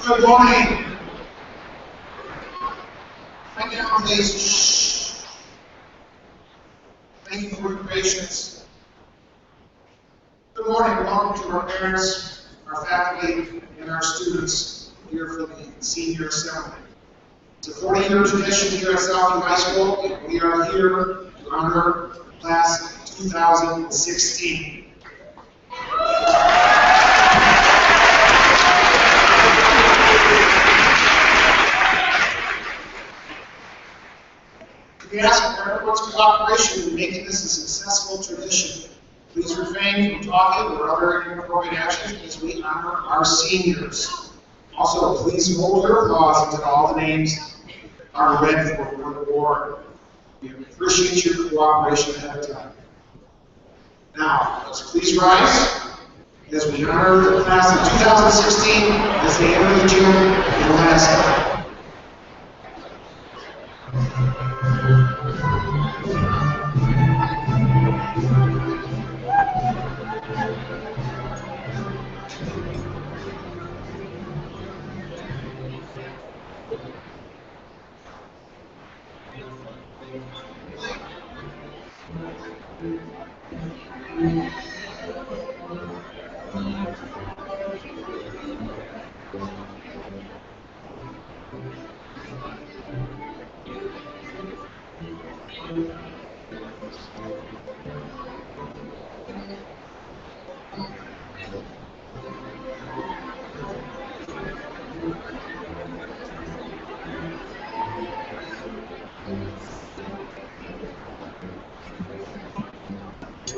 Good morning. Right now, please. Shh. Thank you for your patience. Good morning. Welcome to our parents, our faculty, and our students here for the senior assembly. It's a 40-year tradition here at Southview High School, and we are here to honor class 2016. We ask for everyone's cooperation in making this a successful tradition. Please refrain from talking or other inappropriate actions as we honor our seniors. Also, please hold your applause until all the names are read for the board. We appreciate your cooperation ahead of time. Now, let's please rise as we honor the class of 2016 as they enter the gym in the last time. I'm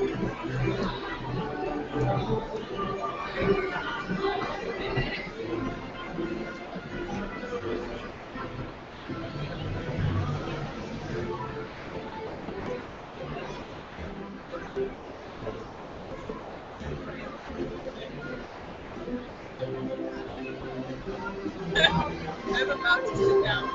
about to sit down.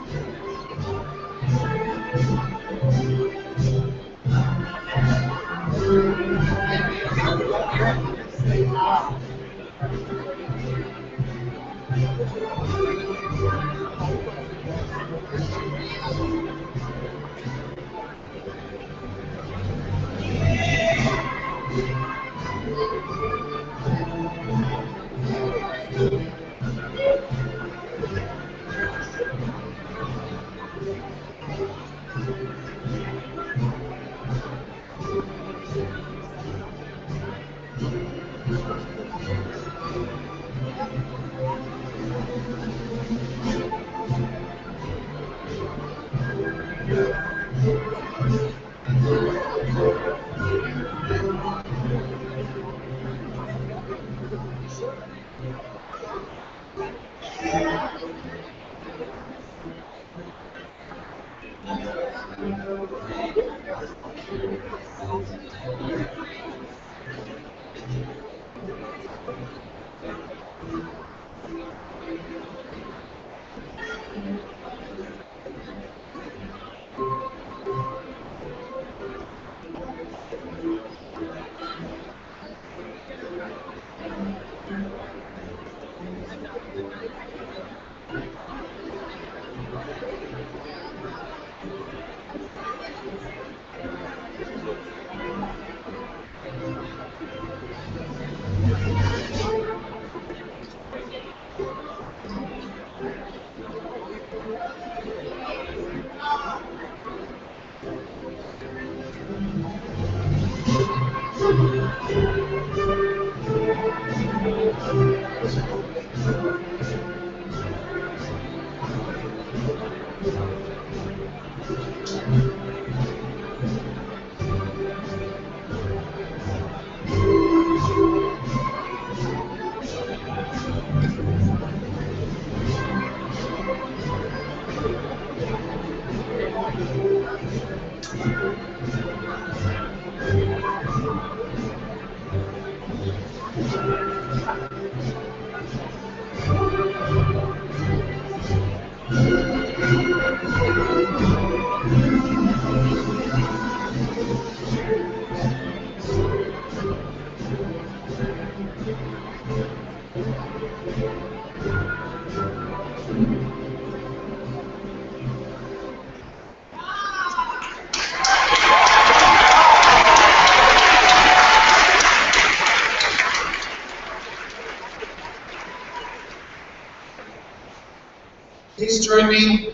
Please join me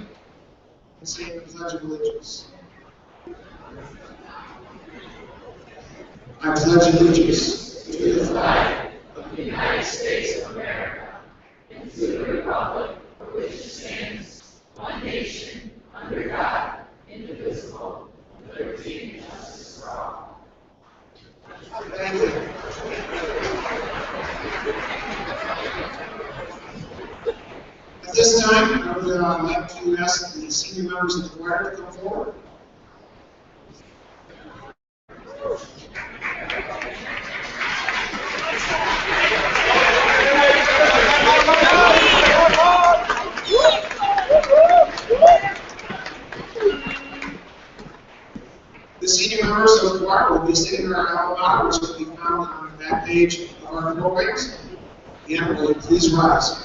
in saying the Pledge of Allegiance. I pledge allegiance to the flag of the United States of America and to the republic for which it stands, one nation, under God, indivisible, with liberty and justice for all. Thank you. At this time, I would like to ask the senior members of the choir to come forward. The senior members of the choir will be singing our alma mater, which will be found on the back page of our programs. Again, will you please rise?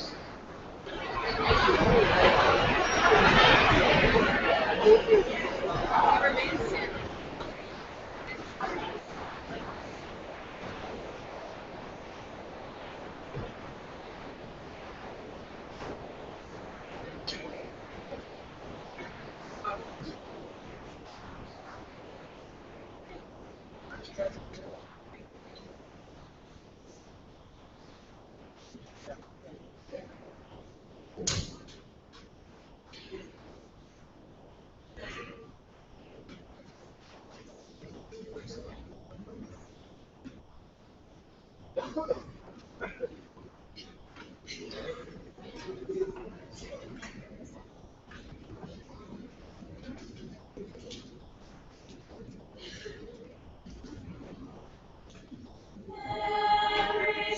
Memories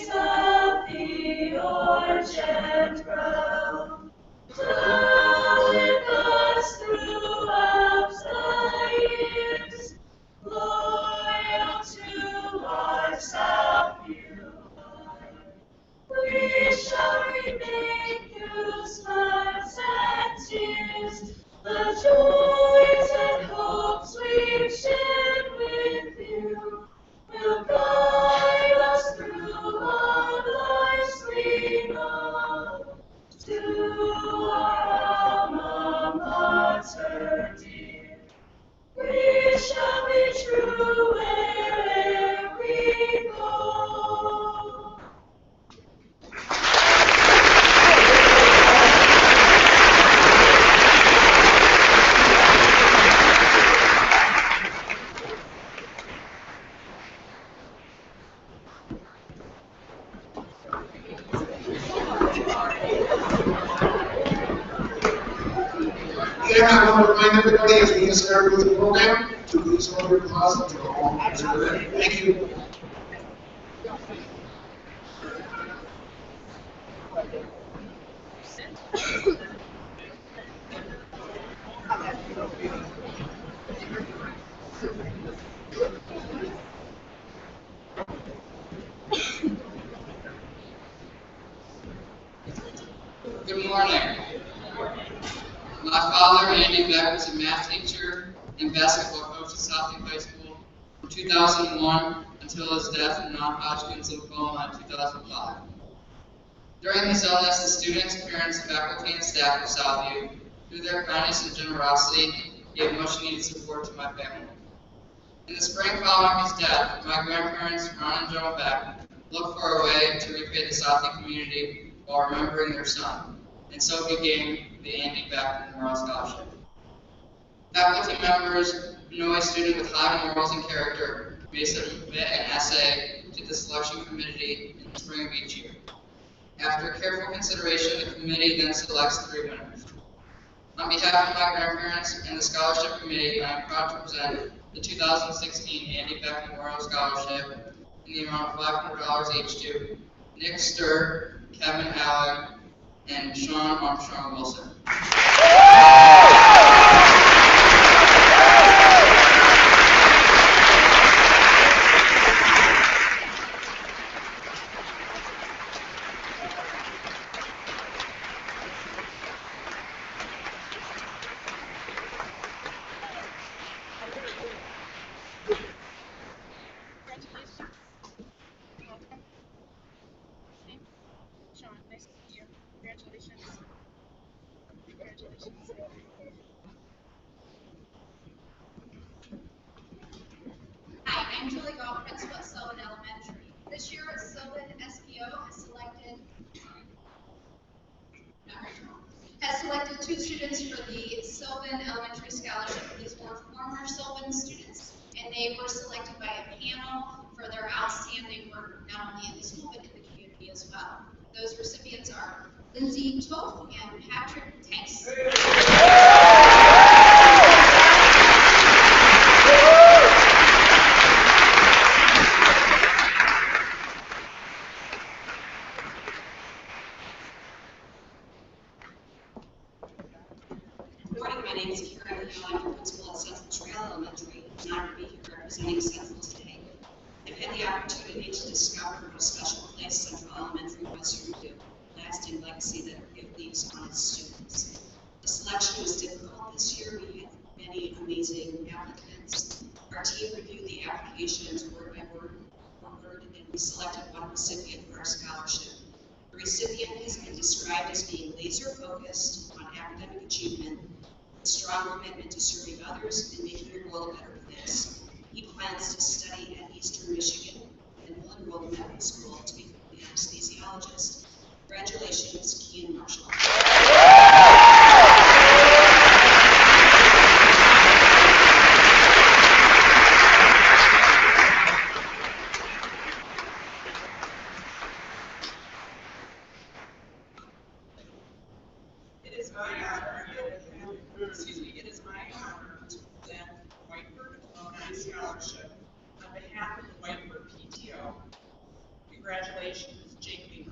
of the orchard grow, dwell with us throughout the years, loyal to our Southview life. We shall remain through smiles and tears, the joys and hopes we've shared with you will guide us through all life's lean road to our alma mater dear. We shall be true wherever we go. Again, I want to remind everybody as we get started with the program to please hold your applause until all hands are ready. Thank you. Good morning. My father, Andy Beck, was a math teacher and basketball coach at Southview High School from 2001 until his death in non-Hodgkin's lymphoma in 2005. During his illness, the students, parents, faculty, and staff of Southview, through their kindness and generosity, gave much-needed support to my family. In the spring following his death, my grandparents, Ron and Joan Beck, looked for a way to repay the Southview community while remembering their son, and so began the Andy Beck Memorial Scholarship. Faculty members who know a student with high morals and character may submit an essay to the selection committee in the spring of each year. After careful consideration, the committee then selects 3 winners. On behalf of my grandparents and the scholarship committee, I am proud to present the 2016 Andy Beck Memorial Scholarship in the amount of $500 each to Nick Sturr, Kevin Allen, and Sean Armstrong Wilson. Congratulations. You're welcome. Okay. Sean, nice to meet you. Congratulations. Congratulations. Hi, I'm Julie Gall, principal at Sylvan Elementary. This year, Sylvan SPO has selected 2 students for the Sylvan Elementary Scholarship. These were former Sylvan students, and they were selected by a panel for their outstanding work, not only in the school, but in the community as well. Those recipients are Lindsay Toth and Patrick Tanks. Good morning, my name is Karen Hill. I'm the principal at Southview Elementary, and I'm honored to be here representing Southview today. I've had the opportunity to discover what a special place Central Elementary was for you, a lasting legacy that it leaves on its students. The selection was difficult this year. We had many amazing applicants. Our team reviewed the applications word by word, and we selected one recipient for our scholarship. The recipient has been described as being laser focused on academic achievement, a strong commitment to serving others and making your world a better place. He plans to study at Eastern Michigan and will enroll in medical school to become an anesthesiologist. Congratulations, Kean Marshall. Congratulations, Jamie.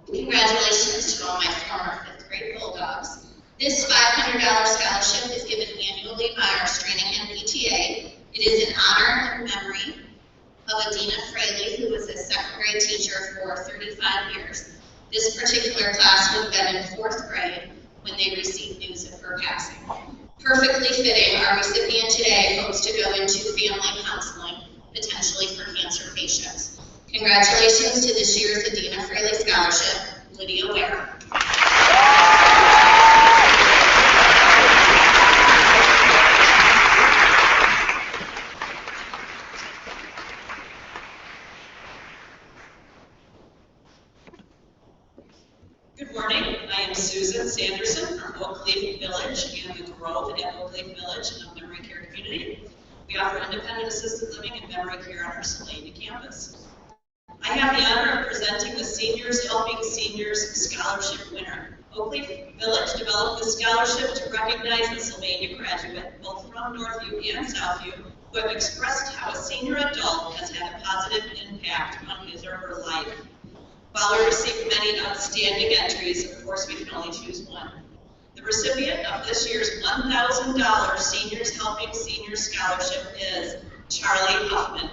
Congratulations to all my former fifth grade Bulldogs. This $500 scholarship is given annually by our Stranahan PTA. It is in honor and memory of Adina Fraley, who was a second grade teacher for 35 years. This particular class would have been in fourth grade when they received news of her passing. Perfectly fitting, our recipient today hopes to go into family counseling, potentially for cancer patients. Congratulations to this year's Adina Fraley Scholarship, Lydia Ware. Good morning. I am Susan Sanderson from Oakleaf Village and the Grove at Oakleaf Village in the Memory Care community. We offer independent assisted living and memory care on our Sylvania campus. I have the honor of presenting the Seniors Helping Seniors Scholarship winner. Oakleaf Village developed this scholarship to recognize the Sylvania graduate, both from Northview and Southview, who have expressed how a senior adult has had a positive impact on his or her life. While we received many outstanding entries, of course we can only choose one. The recipient of this year's $1,000 Seniors Helping Seniors Scholarship is Charlie Huffman.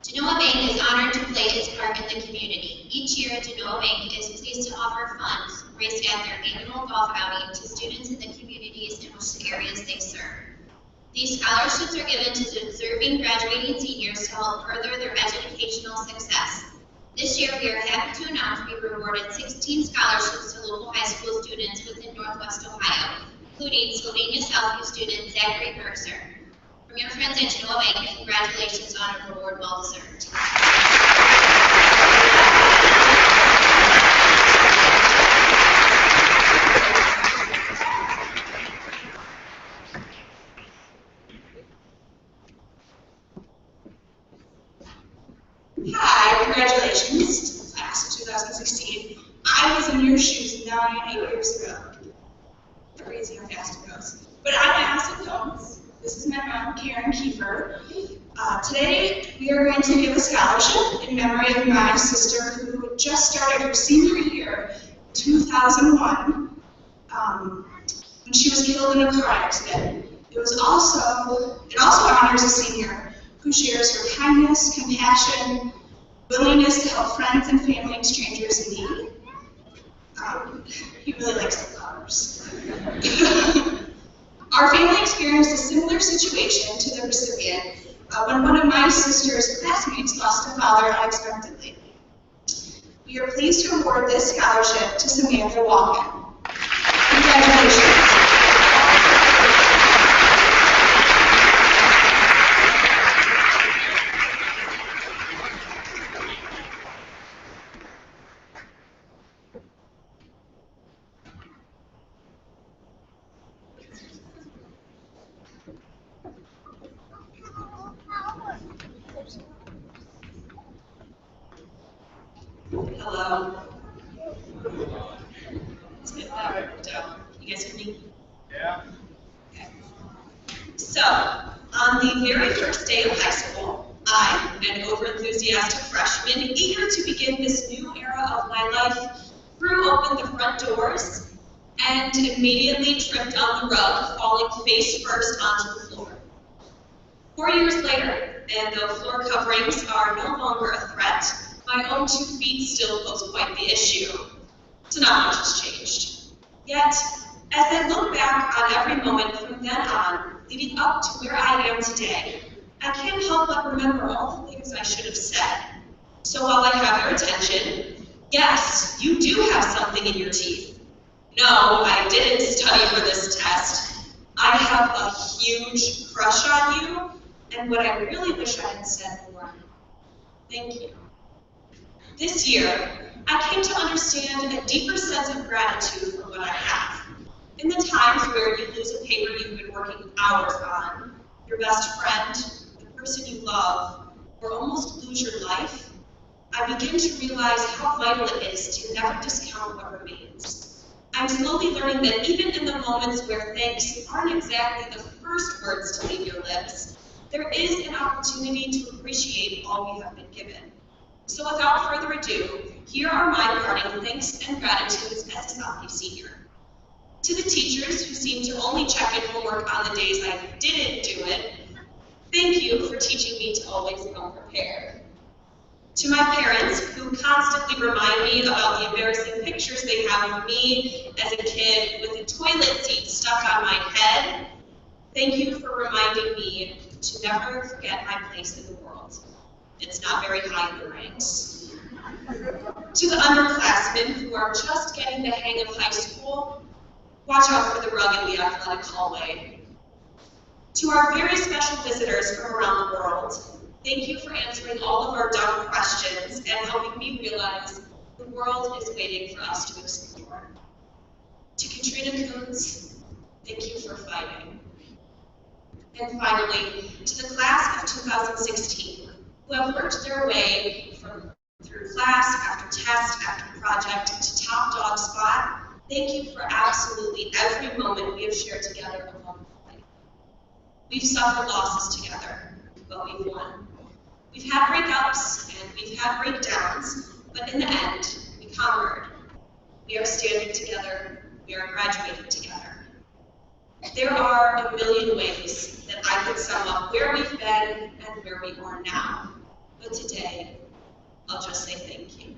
Genoa Bank is honored to play its part in the community. Each year, Genoa Bank is pleased to offer funds raised at their annual golf outing to students in the communities in which the areas they serve. These scholarships are given to deserving graduating seniors to help further their educational success. This year, we are happy to announce we rewarded 16 scholarships to local high school students within Northwest Ohio, including Sylvania Southview student Zachary Mercer. From your friends at Genoa Bank, congratulations on a reward well deserved. Hi, congratulations, class of 2016. I was in your shoes 8 years ago. Crazy how fast it goes. But I'm Allison Combs. This is my mom, Karen Kiefer. Today, we are going to give a scholarship in memory of my sister who just started her senior year in 2001 when she was killed in a car accident. It also honors a senior who shares her kindness, compassion, willingness to help friends and family and strangers in need. He really likes the flowers. Our family experienced a similar situation to the recipient when one of my sister's classmates lost a father unexpectedly. We are pleased to award this scholarship to Samantha Walken. Congratulations. Hello. Let's get that down. You guys hear me? Yeah. Okay. So, on the very first day of high school, I, an over-enthusiastic freshman, eager to begin this new era of my life, threw open the front doors and immediately tripped on the rug, falling face first onto the floor. 4 years later, and though floor coverings are no longer a threat, my own 2 feet still pose quite the issue. So not much has changed. Yet, as I look back on every moment from then on, leading up to where I am today, I can't help but remember all the things I should have said. So while I have your attention, yes, you do have something in your teeth. No, I didn't study for this test. I have a huge crush on you, and what I really wish I had said more. Thank you. This year, I came to understand a deeper sense of gratitude for what I have. In the times where you lose a paper you've been working hours on, your best friend, the person you love, or almost lose your life, I begin to realize how vital it is to never discount what remains. I'm slowly learning that even in the moments where thanks aren't exactly the first words to leave your lips, there is an opportunity to appreciate all we have been given. So without further ado, here are my parting thanks and gratitudes as a Southview senior. To the teachers who seem to only check in homework on the days I didn't do it, thank you for teaching me to always come prepared. To my parents who constantly remind me about the embarrassing pictures they have of me as a kid with a toilet seat stuck on my head, thank you for reminding me to never forget my place in the world. It's not very high in the ranks. To the underclassmen who are just getting the hang of high school, watch out for the rug in the athletic hallway. To our very special visitors from around the world, thank you for answering all of our dumb questions and helping me realize the world is waiting for us to explore. To Katrina Coons, thank you for fighting. And finally, to the class of 2016, who have worked their way through class after test after project to top dog spot, thank you for absolutely every moment we have shared together along the way. We've suffered losses together, but we've won. We've had breakups and we've had breakdowns, but in the end, we conquered. We are standing together, we are graduating together. There are a million ways that I could sum up where we've been and where we are now, but today, I'll just say thank you.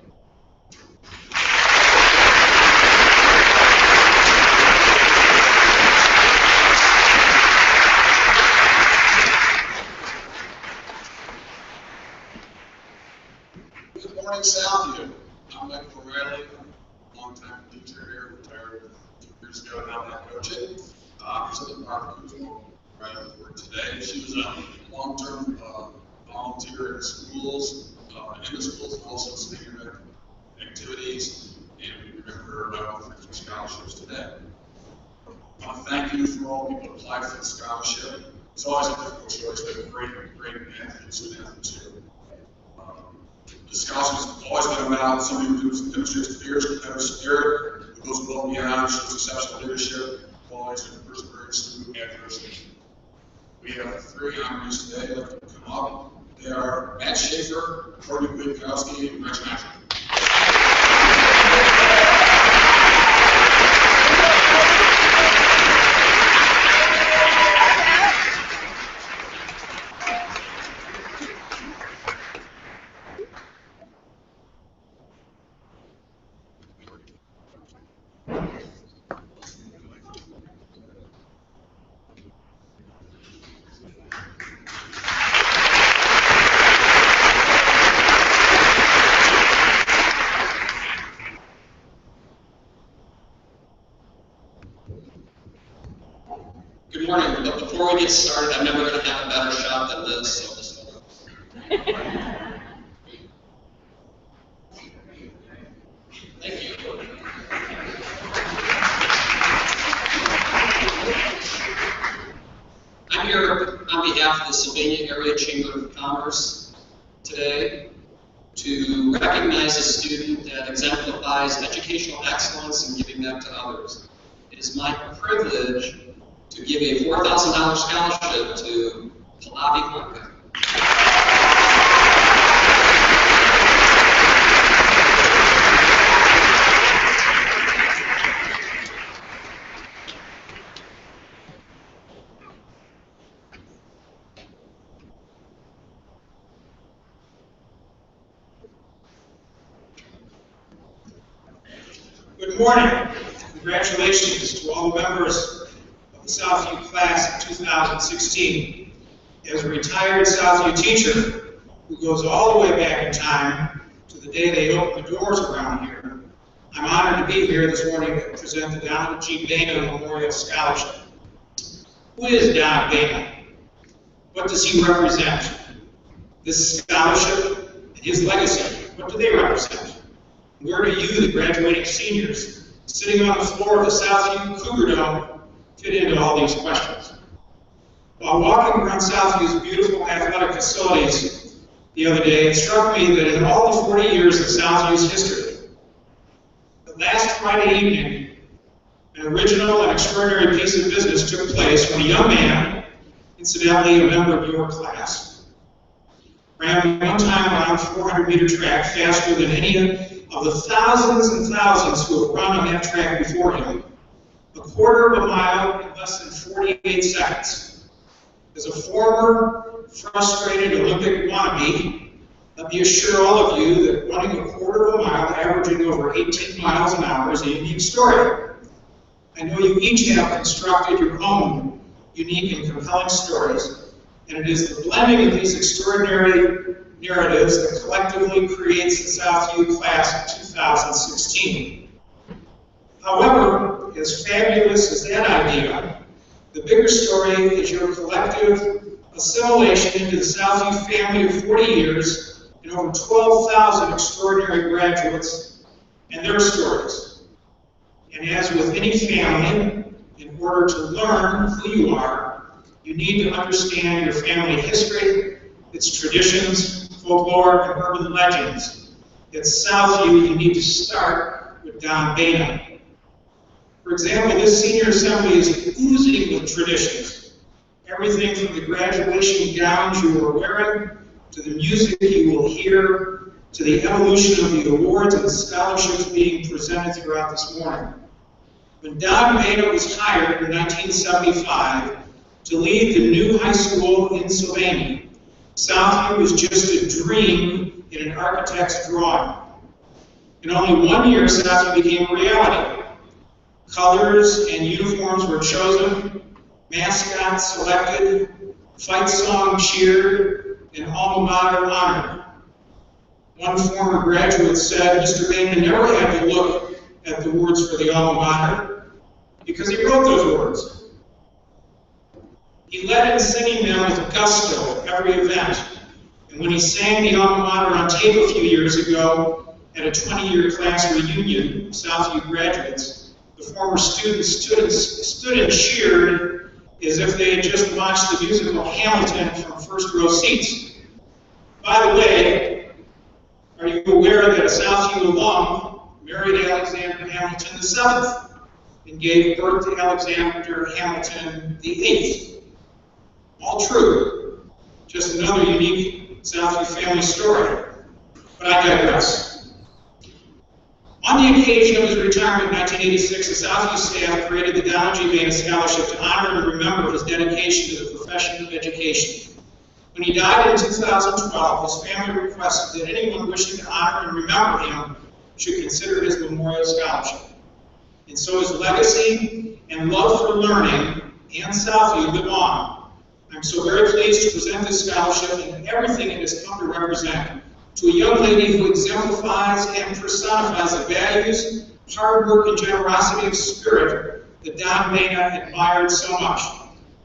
Good morning, Southview. I'm Michael O'Reilly, longtime teacher here, retired 2 years ago now, not coaching. President Martha Kuzma, right at work today. She was a long-term volunteer in schools, in the schools, and also senior activities, and we remember her with some scholarships today. I want to thank you for all people who applied for the scholarship. It's always a difficult choice. They're great athletes, student athletes here. The scholarship's always been about somebody who demonstrates fierce competitive spirit, who goes above and beyond, shows exceptional leadership, qualities, and perseverance through adversity. We have 3 honorees today that have come up. They are Matt Schaefer, Courtney Witkowski, and Rich Matthew. Good morning, but before we get started, I'm never going to have a better shot than this, so just hold on. Thank you. I'm here on behalf of the Sylvania Area Chamber of Commerce today to recognize a student that exemplifies educational excellence and giving back to others. It is my privilege to give a $4,000 scholarship to Pallavi Blanca. Good morning. Congratulations to all the members of the Southview class of 2016. As a retired Southview teacher who goes all the way back in time to the day they opened the doors around here, I'm honored to be here this morning to present the Donald G. Dana Memorial Scholarship. Who is Donald Dana? What does he represent? This scholarship and his legacy, what do they represent? Where do you, the graduating seniors, sitting on the floor of the Southview Cougar Dome, fit into all these questions? While walking around Southview's beautiful athletic facilities the other day, it struck me that in all the 40 years of Southview's history, the last Friday evening, an original and extraordinary piece of business took place when a young man, incidentally a member of your class, ran one time around 400-meter track faster than any of the thousands and thousands who have run on that track before him, a quarter of a mile in less than 48 seconds. As a former frustrated Olympic wannabe, let me assure all of you that running a quarter of a mile, averaging over 18 miles an hour, is a unique story. I know you each have constructed your own unique and compelling stories, and it is the blending of these extraordinary narratives that collectively creates the Southview class of 2016. However, as fabulous as that idea, the bigger story is your collective assimilation into the Southview family of 40 years and over 12,000 extraordinary graduates and their stories. And as with any family, in order to learn who you are, you need to understand your family history, its traditions, folklore, and urban legends. At Southview, you need to start with Don Baina. For example, this senior assembly is oozing with traditions. Everything from the graduation gowns you are wearing, to the music you will hear, to the evolution of the awards and scholarships being presented throughout this morning. When Don Baina was hired in 1975 to lead the new high school in Sylvania, Southview was just a dream in an architect's drawing. In only 1 year, Southview became a reality. Colors and uniforms were chosen, mascots selected, fight song cheered, and alma mater honored. One former graduate said Mr. Baina never had to look at the words for the alma mater because he wrote those words. He led in singing them with gusto at every event, and when he sang the alma mater on tape a few years ago at a 20-year class reunion of Southview graduates, the former students stood and cheered as if they had just watched the musical Hamilton from first row seats. By the way, are you aware that a Southview alum married Alexander Hamilton VII and gave birth to Alexander Hamilton VIII? All true. Just another unique Southview family story. But I digress. On the occasion of his retirement in 1986, the Southview staff created the Donald G. Baina Scholarship to honor and remember his dedication to the profession of education. When he died in 2012, his family requested that anyone wishing to honor and remember him should consider his memorial scholarship. And so his legacy and love for learning and Southview live on. I'm so very pleased to present this scholarship and everything it has come to represent to a young lady who exemplifies and personifies the values, hard work, and generosity of spirit that Don Baina admired so much.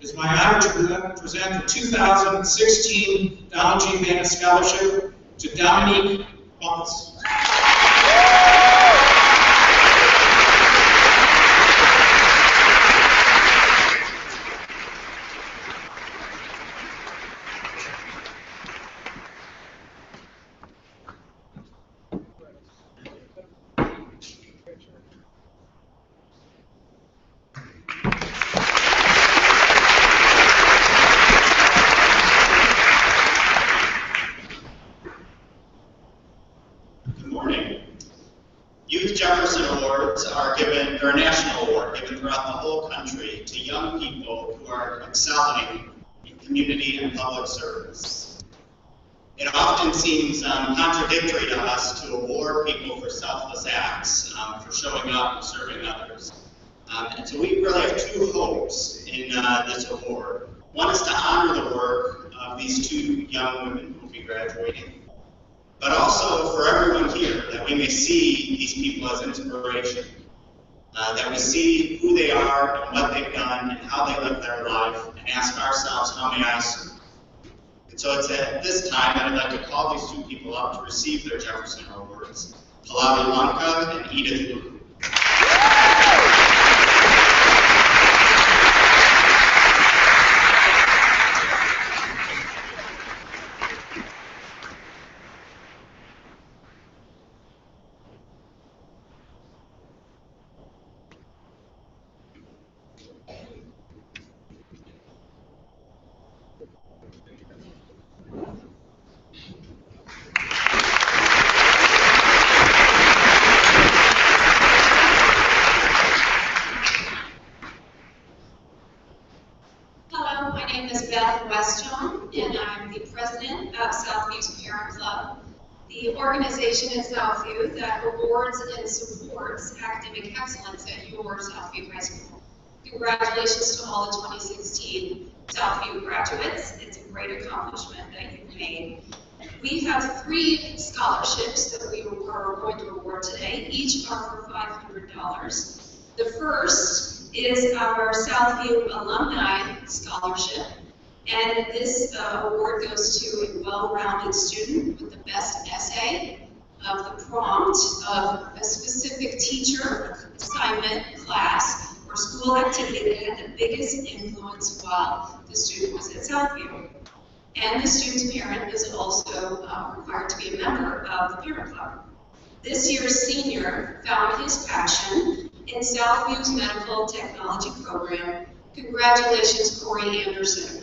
It is my honor to present the 2016 Donald G. Baina Scholarship to Dominique Bumpus. Excelling in community and public service. It often seems contradictory to us to award people for selfless acts, for showing up and serving others. And so we really have two hopes in this award. One is to honor the work of these two young women who will be graduating, but also for everyone here, that we may see these people as inspiration. That we see who they are and what they've done and how they live their life and ask ourselves, how may I serve? And so it's at this time that I'd like to call these two people up to receive their Jefferson Awards, Pallavi Lanka and Edith Luke. Hello, my name is Beth Westjohn, and I'm the president of Southview's Parent Club, the organization in Southview that awards and supports academic excellence at your Southview High School. Congratulations to all the 2016 Southview graduates. It's a great accomplishment that you've made. We have 3 scholarships that we are going to award today. Each are for $500. The first is our Southview Alumni Scholarship. And this award goes to a well-rounded student with the best essay of the prompt of a specific teacher, assignment, class, or school activity that had the biggest influence while the student was at Southview. And the student's parent is also required to be a member of the parent club. This year's senior found his passion in Southview's medical technology program. Congratulations, Corey Anderson.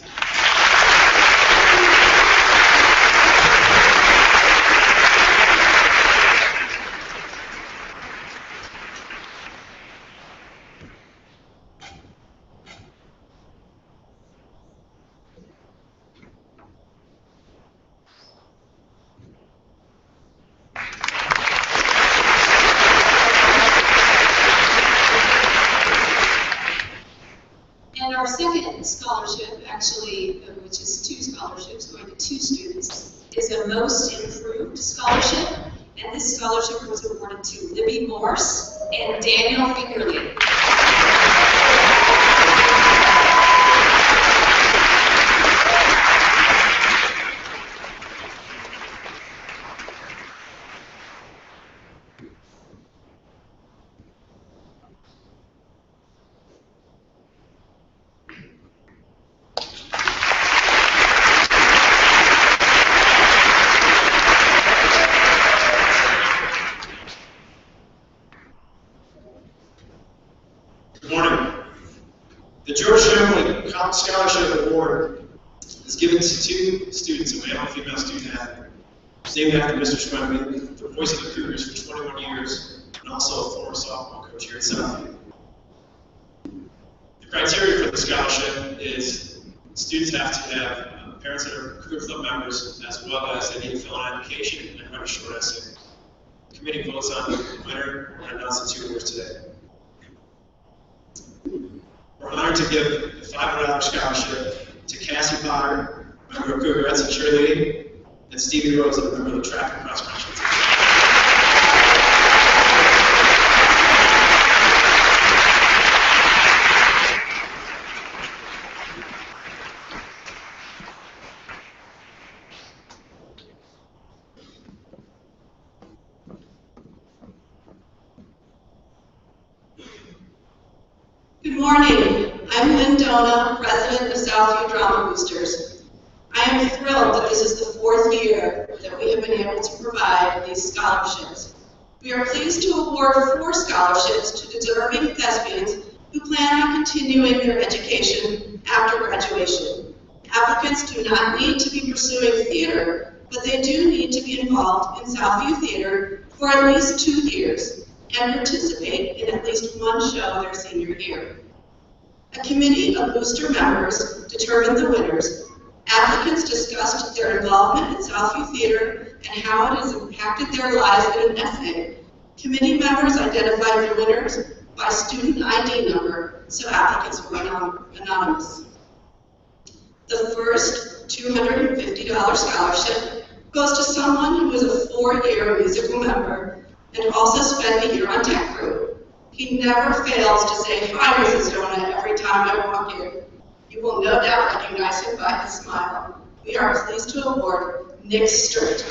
And our second scholarship, actually, which is 2 scholarships going to 2 students, is a Most Improved Scholarship. And this scholarship was awarded to Libby Morse and Daniel Fingerly. Good morning. The George Family Scholarship Award is given to 2 students, a male and female student athlete. It's named after Mr. Schwemmy, the voice of the Cougars for 21 years, and also a former softball coach here at Southview. The criteria for the scholarship is students have to have parents that are Cougar Club members, as well as they need to fill an application and write a short essay. The committee votes on the winner and announces the 2 winners today. We're honored to give a $500 scholarship to Cassie Potter, member of Cougarettes and cheerleading, and Stevie Rose, a member of the track and cross country team. Good morning. I'm Lynn Dona, president of Southview Drama Boosters. I am thrilled that this is the 4th year that we have been able to provide these scholarships. We are pleased to award 4 scholarships to deserving thespians who plan on continuing their education after graduation. Applicants do not need to be pursuing theater, but they do need to be involved in Southview Theater for at least 2 years and participate in at least 1 show their senior year. A committee of booster members determined the winners. Applicants discussed their involvement in Southview Theater and how it has impacted their lives in an essay. Committee members identified the winners by student ID number, so applicants were anonymous. The first $250 scholarship goes to someone who is a 4-year musical member and also spent a year on tech crew. He never fails to say, "Hi, Mrs. Dona," every time I walk in. You will no doubt recognize him by his smile. We are pleased to award Nick Sturt.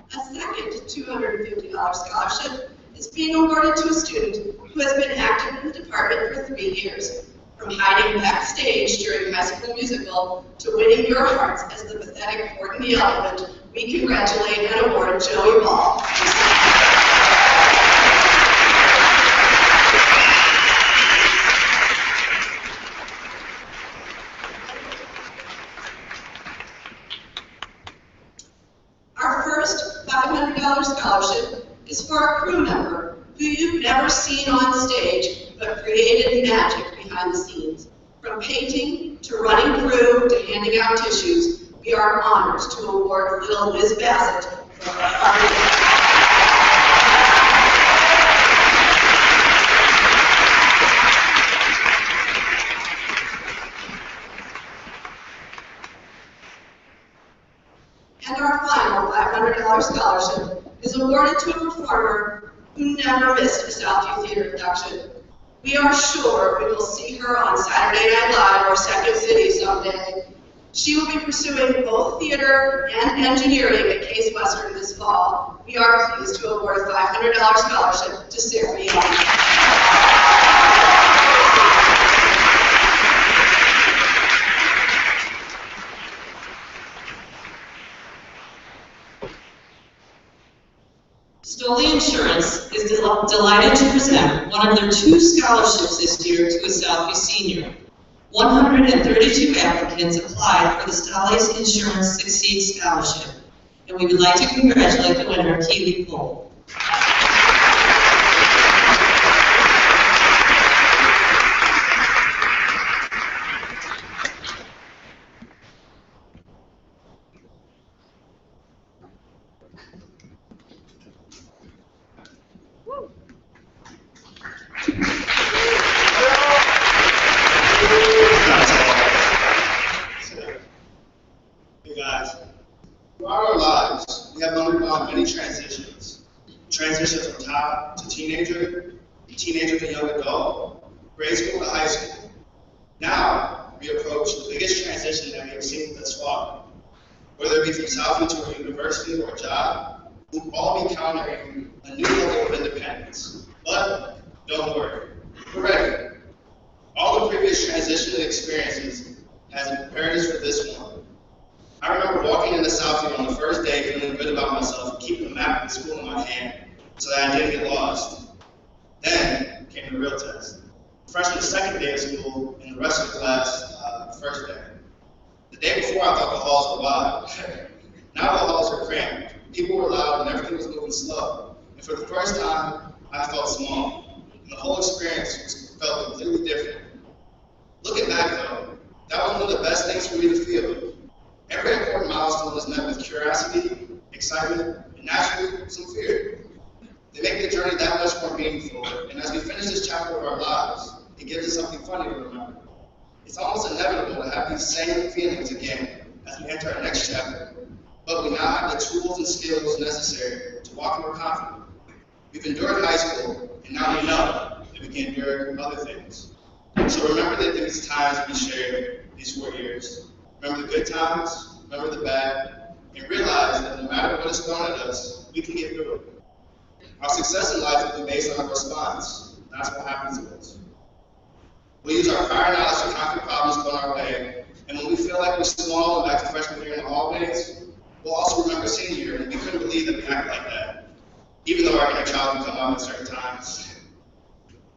A second $250 scholarship is being awarded to a student who has been active in the department for 3 years. From hiding backstage during High School Musical to winning your hearts as the pathetic Horton the Elephant, we congratulate and award Joey Ball. Our first $500 scholarship is for a crew member who you've never seen on stage but created magic behind the scenes. From painting to running through to handing out tissues, we are honored to award little Liz Bassett for her hard work. And our final $500 scholarship is awarded to a performer who never missed a Southview Theater production. We are sure we will see her on Saturday Night Live or Second City someday. She will be pursuing both theater and engineering at Case Western this fall. We are pleased to award a $500 scholarship to Sarah Young. Stoli Insurance is delighted to present one of their 2 scholarships this year to a Southview senior. 132 applicants applied for the Stoli Insurance Succeed Scholarship, and we would like to congratulate the winner, Keely Cole. Hey guys, throughout our lives, we have undergone many transitions. Transitions from child to teenager to young adult, grade school to high school. Now, we approach the biggest transition that we have seen thus far. Whether it be from Southview to a university or a job, we'll all be encountering a new level of independence. But don't worry, we're ready. All the previous transition experiences has prepared us for this one. I remember walking into Southview on the first day feeling good about myself and keeping the map of the school in my hand so that I didn't get lost. Then came the real test. Freshman second day of school and the rest of the class first day. The day before I thought the halls were wide. Now the halls are cramped. People were loud and everything was moving slow. And for the first time, I felt small. And the whole experience felt completely different. Looking back though, that was one of the best things for me to feel. Every important milestone is met with curiosity, excitement, and naturally, some fear. They make the journey that much more meaningful, and as we finish this chapter of our lives, it gives us something funny to remember. It's almost inevitable to have these same feelings again as we enter our next chapter, but we now have the tools and skills necessary to walk more confidently. We've endured high school, and now we know that we can endure other things. So remember that these times we shared these 4 years. Remember the good times, remember the bad, and realize that no matter what is thrown at us, we can get through it. Our success in life will be based on our response. That's what happens to us. We'll use our prior knowledge to conquer problems thrown our way, and when we feel like we're small and back to freshman year in the hallways, we'll also remember senior year, and we couldn't believe that we acted like that, even though our inner child can come out at certain times.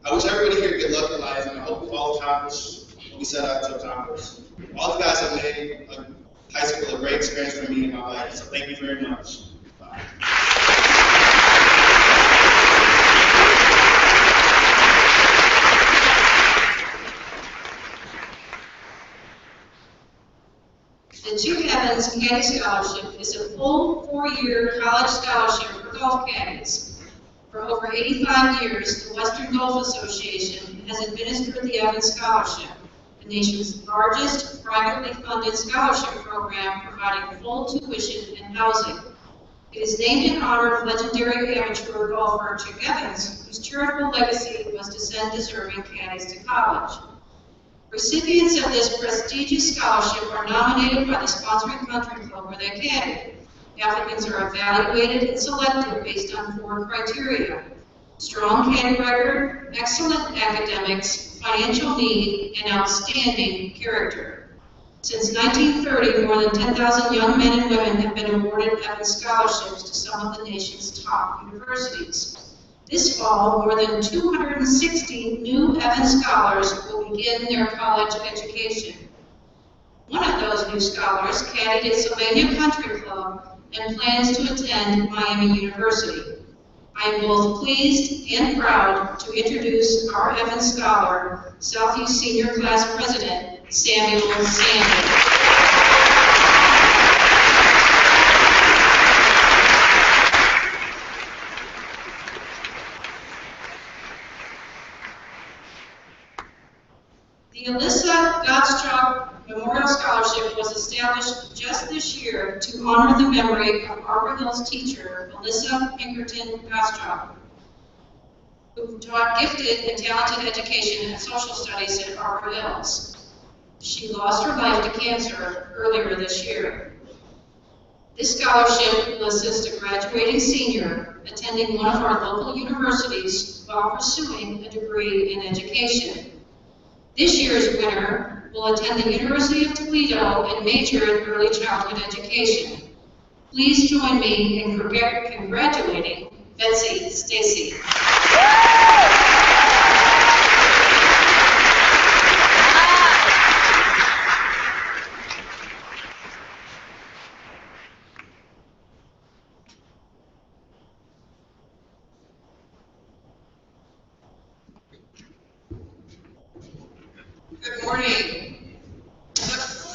I wish everybody here good luck in life, and I hope we all accomplish what we set out to accomplish. All you guys have made high school a great experience for me in my life, so thank you very much. Bye. The Two Heavens Caddy Scholarship is a full 4-year college scholarship for golf caddies. For over 85 years, the Western Golf Association has administered the Evans Scholarship, the nation's largest privately funded scholarship program providing full tuition and housing. It is named in honor of legendary amateur golfer Chick Evans, whose charitable legacy was to send deserving caddies to college. Recipients of this prestigious scholarship are nominated by the sponsoring country club where they caddy. Applicants are evaluated and selected based on 4 criteria: strong caddy record, excellent academics, financial need, and outstanding character. Since 1930, more than 10,000 young men and women have been awarded Evans scholarships to some of the nation's top universities. This fall, more than 260 new Evans scholars will begin their college education. One of those new scholars caddied at Sylvania Country Club and plans to attend Miami University. I am both pleased and proud to introduce our Evans Scholar, Southview Senior Class President, Samuel Sanders. The Alyssa Gottschalk Memorial Scholarship was established just this year to honor the memory of Arbor Hills teacher, Alyssa Pinkerton Gottschalk, who taught gifted and talented education and social studies at Arbor Hills. She lost her life to cancer earlier this year. This scholarship will assist a graduating senior attending one of our local universities while pursuing a degree in education. This year's winner will attend the University of Toledo and major in early childhood education. Please join me in congratulating Betsy Stacy. Good morning. The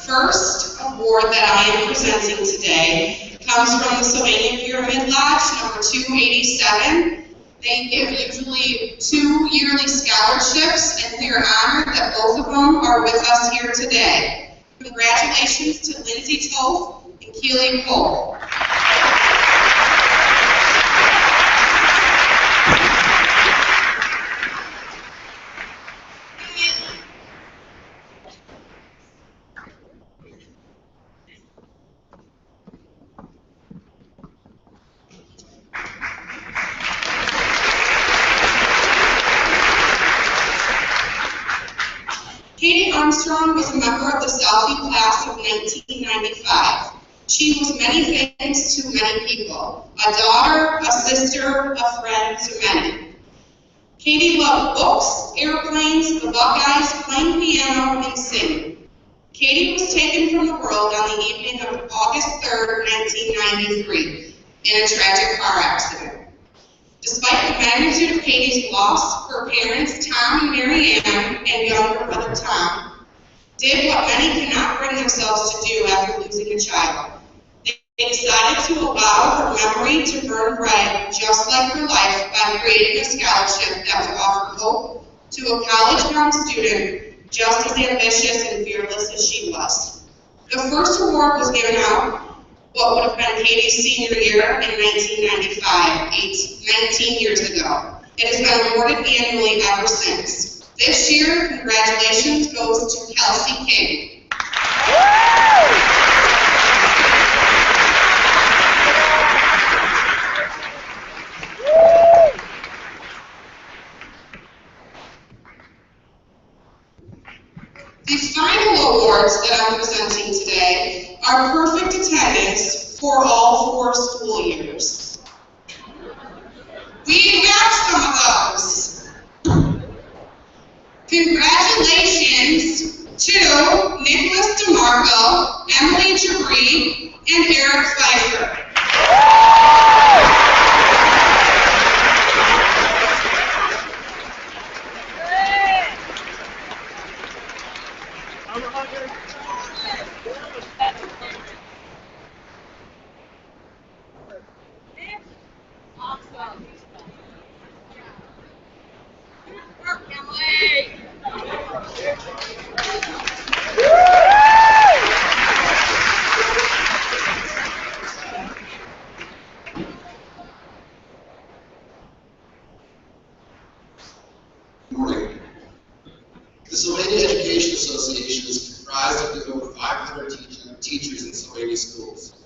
first award that I am presenting today comes from the Sylvania Pyramid Lodge, number 287. They give usually 2 yearly scholarships, and we are honored that both of them are with us here today. Congratulations to Lindsay Toth and Keely Cole. Katie Armstrong was a member of the Southview class of 1995. She was many things to many people: a daughter, a sister, a friend to many. Katie loved books, airplanes, the Buckeyes, playing piano, and singing. Katie was taken from the world on the evening of August 3rd, 1993, in a tragic car accident. Despite the magnitude of Katie's loss, her parents, Tom and Mary Ann, and younger brother Tom, did what many cannot bring themselves to do after losing a child. They decided to allow her memory to burn bright, just like her life, by creating a scholarship that would offer hope to a college-bound student just as ambitious and fearless as she was. The first award was given out what would have been Katie's senior year in 1995, 19 years ago. It has been awarded annually ever since. This year, congratulations goes to Kelsey King. The final awards that I'm presenting today are perfect attendance for all 4 school years. We have some of those. Congratulations to Nicholas DeMarco, Emily Jabri, and Eric Pfeiffer. Good morning. The Sylvania Education Association is comprised of the over 500 teachers in Sylvania schools.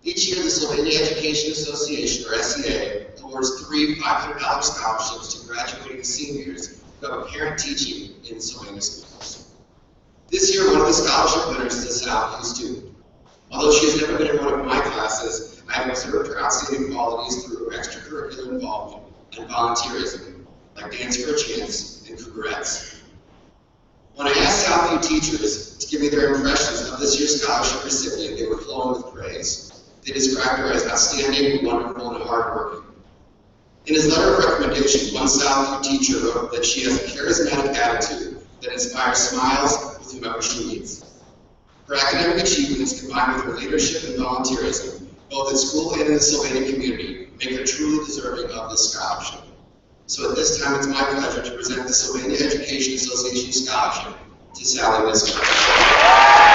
Each year, the Sylvania Education Association, or SEA, awards 3 $500 scholarships to graduating seniors who have a parent teaching in Sylvania schools. This year, one of the scholarship winners is a Southview student. Although she has never been in one of my classes, I have observed her outstanding qualities through her extracurricular involvement and volunteerism, like Dance for a Chance and Cougarettes. When I asked Southview teachers to give me their impressions of this year's scholarship recipient, they were flowing with praise. They described her as outstanding, wonderful, and hardworking. In his letter of recommendation, one Southview teacher wrote that she has a charismatic attitude that inspires smiles with whomever she meets. Her academic achievements, combined with her leadership and volunteerism, both at school and in the Sylvania community, make her truly deserving of this scholarship. So at this time, it's my pleasure to present the Sylvania Education Association Scholarship to Sally Misker.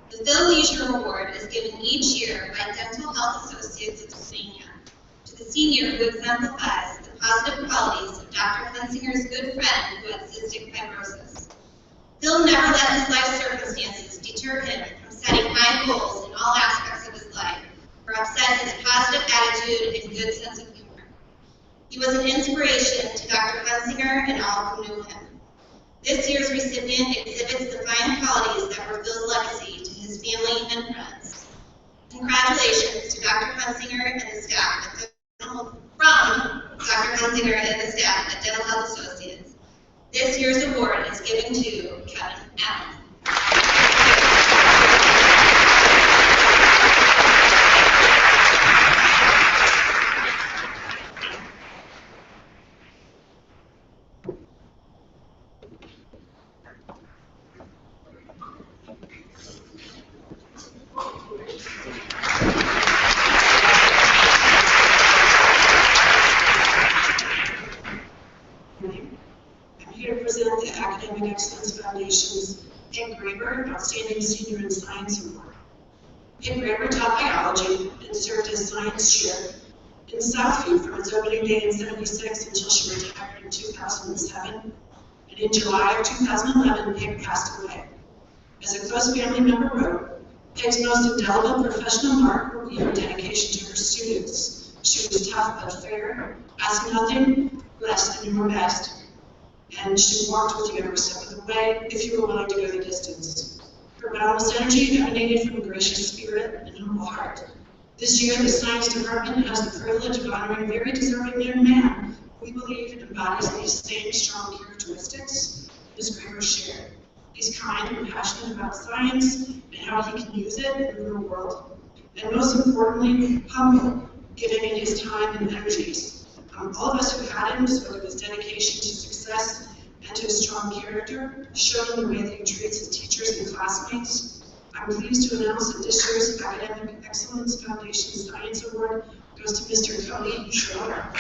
The Phil Leisure Award is given each year by Dental Health Associates of Sylvania to the senior who exemplifies the positive qualities of Dr. Hunsinger's good friend who had cystic fibrosis. Phil never let his life circumstances deter him from setting high goals in all aspects of his life, or upset his positive attitude and good sense of humor. He was an inspiration to Dr. Hunsinger and all who knew him. This year's recipient exhibits the fine qualities that were Phil's legacy to his family and friends. Congratulations to Dr. Hunsinger and the staff at Dental Health Associates. This year's award is given to Kevin Allen. I'm here to present the Academic Excellence Foundation's Peg Graber Outstanding Senior in Science Award. Peg Graber taught biology and served as science chair in Southview from its opening day in '76 until she retired in 2007. And in July of 2011, Peg passed away. As a close family member wrote, Peg's most indelible professional mark will be her dedication to her students. She was tough but fair, asked nothing less than your best, and she walked with you every step of the way if you were willing to go the distance. Her boundless energy emanated from a gracious spirit and humble heart. This year, the Science Department has the privilege of honoring a very deserving young man who we believe embodies these same strong characteristics Ms. Graber shared. He's kind and passionate about science and how he can use it in the real world. And most importantly, humble, giving in his time and energies. All of us who had him spoke of his dedication to success and to his strong character, showed in the way that he treats his teachers and classmates. I'm pleased to announce that this year's Academic Excellence Foundation Science Award goes to Mr. Cody Schroeder.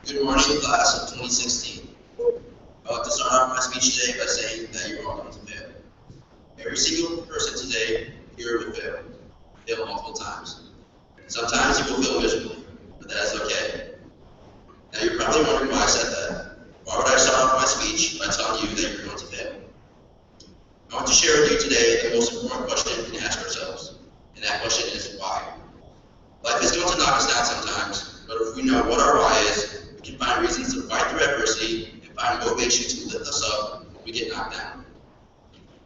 Good morning, class of 2016. I want to start off my speech today by saying that you're all going to fail. Every single person today here will fail. Fail multiple times. Sometimes you will feel miserable, but that is okay. Now you're probably wondering why I said that. Why would I start off my speech by telling you that you're going to fail? I want to share with you today the most important question we can ask ourselves, and that question is why. Life is going to knock us down sometimes, but if we know what our why is, we can find reasons to fight through adversity and find motivation to lift us up when we get knocked down.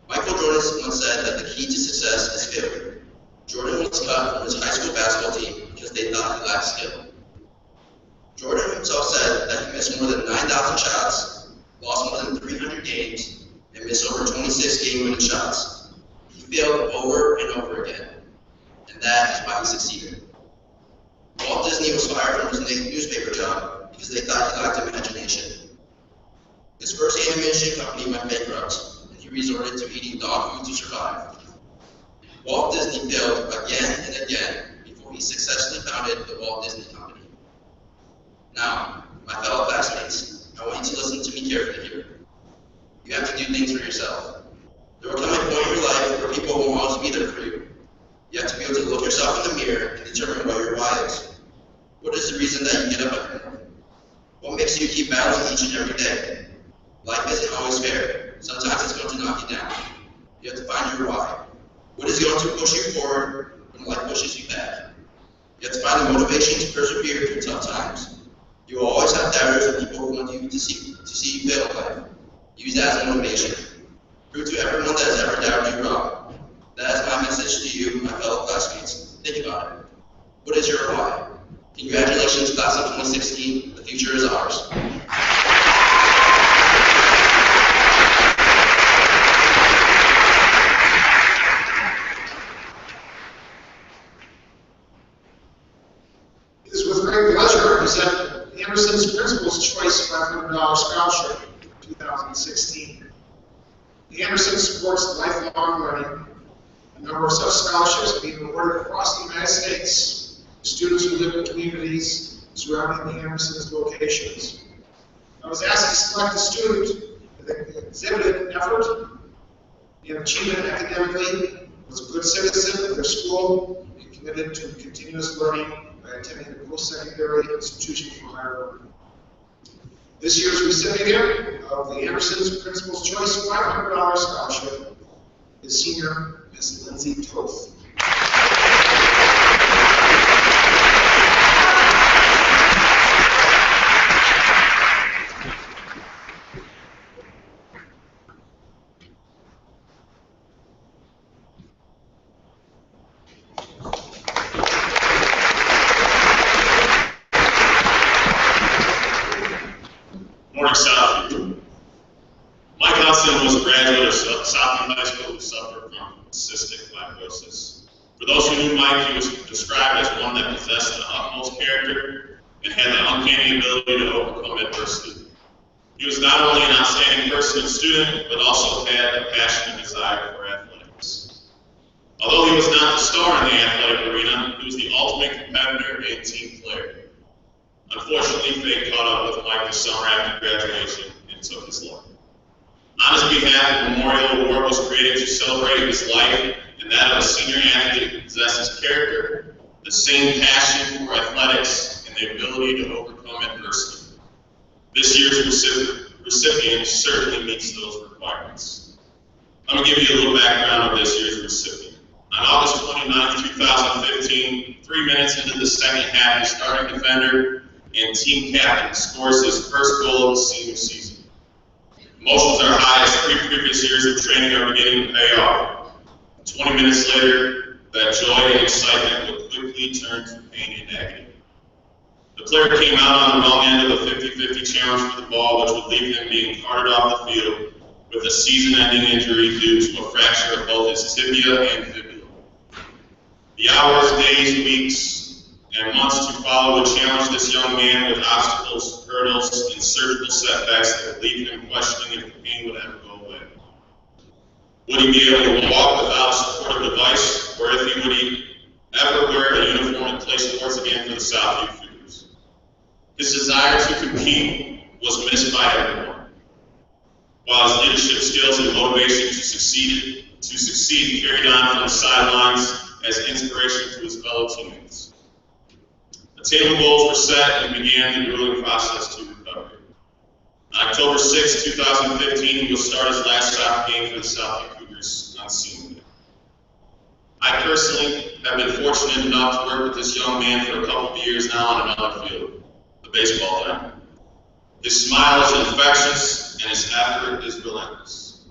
Michael Jordan once said that the key to success is failure. Jordan was cut from his high school basketball team because they thought he lacked skill. Jordan himself said that he missed more than 9,000 shots, lost more than 300 games, and missed over 26 game-winning shots. He failed over and over again, and that is why he succeeded. Walt Disney was fired from his newspaper job because they thought he lacked imagination. His first animation company went bankrupt, and he resorted to eating dog food to survive. Walt Disney failed again and again before he successfully founded the Walt Disney Company. Now, my fellow classmates, I want you to listen to me carefully here. You have to do things for yourself. There will come a point in your life where people won't always be there for you. You have to be able to look yourself in the mirror and determine what your why is. What is the reason that you get up every morning? What makes you keep battling each and every day? Life isn't always fair. Sometimes it's going to knock you down. You have to find your why. What is going to push you forward when life pushes you back? You have to find the motivation to persevere through tough times. You will always have doubters and people who want you to see you fail in life. Use that as motivation. Prove to everyone that has ever doubted you wrong. That is my message to you, my fellow classmates. Think about it. What is your why? Congratulations, class of 2016. The future is ours. It is with great pleasure to present Anderson's Principal's Choice $500 Scholarship for 2016. The Anderson supports lifelong learning. A number of such scholarships are being awarded across the United States to students who live in communities surrounding the Anderson's locations. I was asked to select a student that exhibited effort and achievement academically, was a good citizen of their school, and committed to continuous learning by attending a post-secondary institution for higher learning. This year's recipient of the Anderson's Principal's Choice $500 Scholarship is senior Ms. Lindsay Toth. Morning, Southview. Mike Hudson was a graduate of Southview High School who suffered from cystic fibrosis. For those who knew Mike, he was described as one that possessed the utmost character and had the uncanny ability to overcome adversity. He was not only an outstanding person and student, but also had a passion and desire for athletics. Although he was not the star in the athletic arena, he was the ultimate competitor and team player. Unfortunately, fate caught up with Mike the summer after graduation and took his life. On his behalf, a memorial award was created to celebrate his life and that of a senior athlete who possesses character, the same passion for athletics, and the ability to overcome adversity. This year's recipient certainly meets those requirements. I'm going to give you a little background of this year's recipient. On August 29, 2015, 3 minutes into the second half, the starting defender and team captain scores his first goal of the senior season. Emotions are high as 3 previous years of training are beginning to pay off. 20 minutes later, that joy and excitement would quickly turn to pain and agony. The player came out on the wrong end of the 50-50 challenge for the ball, which would leave him being carted off the field with a season-ending injury due to a fracture of both his tibia and fibula. The hours, days, weeks, and months to follow would challenge this young man with obstacles, hurdles, and surgical setbacks that would leave him questioning if the pain would ever go away. Would he be able to walk without a supportive device, or if he would ever wear a uniform and play sports again for the Southview Cougars? His desire to compete was missed by everyone, while his leadership skills and motivation to succeed carried on from the sidelines as inspiration to his fellow teammates. Attainable goals were set and began the grueling process to recovery. On October 6, 2015, he will start his last soccer game for the Southview Cougars on senior day. I personally have been fortunate enough to work with this young man for a couple of years now on another field, the baseball diamond. His smile is infectious and his effort is relentless.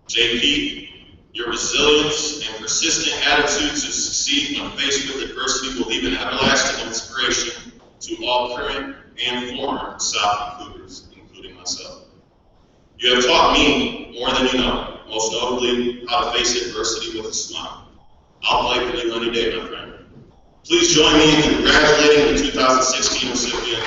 JP, your resilience and persistent attitude to succeed when faced with adversity will leave an everlasting inspiration to all current and former Southview Cougars, including myself. You have taught me more than you know, most notably how to face adversity with a smile. I'll play for you any day, my friend. Please join me in congratulating the 2016 recipient.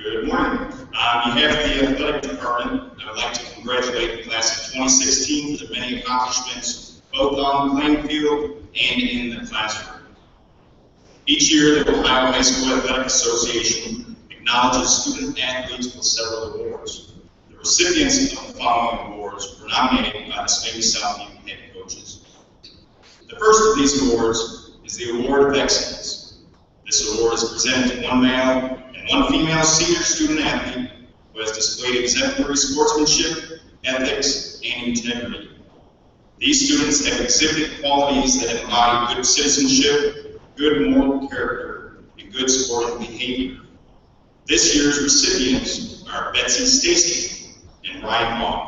Good morning. On behalf of the athletic department, I would like to congratulate the class of 2016 for the many accomplishments both on the playing field and in the classroom. Each year, the Ohio High School Athletic Association acknowledges student athletes with several awards. The recipients of the following awards were nominated by the state of Southview head coaches. The first of these awards is the Award of Excellence. This award is presented to one male and one female senior student athlete who has displayed exemplary sportsmanship, ethics, and integrity. These students have exhibited qualities that embody good citizenship, good moral character, and good sporting behavior. This year's recipients are Betsy Stacy and Ryan Long.